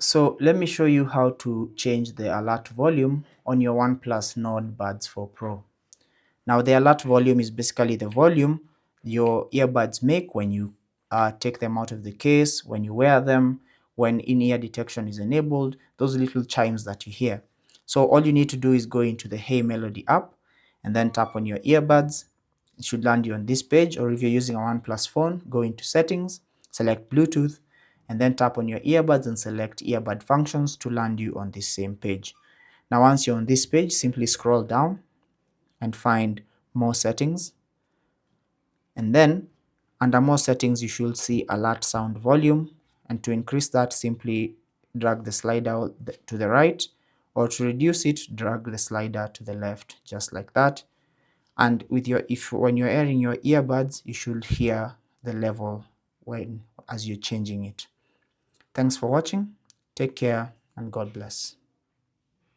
So let me show you how to change the alert volume on your OnePlus Nord Buds 4 Pro. Now the alert volume is basically the volume your earbuds make when you take them out of the case, when you wear them, when in-ear detection is enabled, those little chimes that you hear. So all you need to do is go into the Hey Melody app and then tap on your earbuds. It should land you on this page, or if you're using a OnePlus phone, go into settings, select Bluetooth, and then tap on your earbuds and select earbud functions to land you on this same page. Now once you're on this page, simply scroll down and find more settings, and then under more settings you should see alert sound volume, and to increase that simply drag the slider to the right, or to reduce it drag the slider to the left, just like that. And with when you're airing your earbuds, you should hear the level as you're changing it. Thanks for watching, take care, and God bless.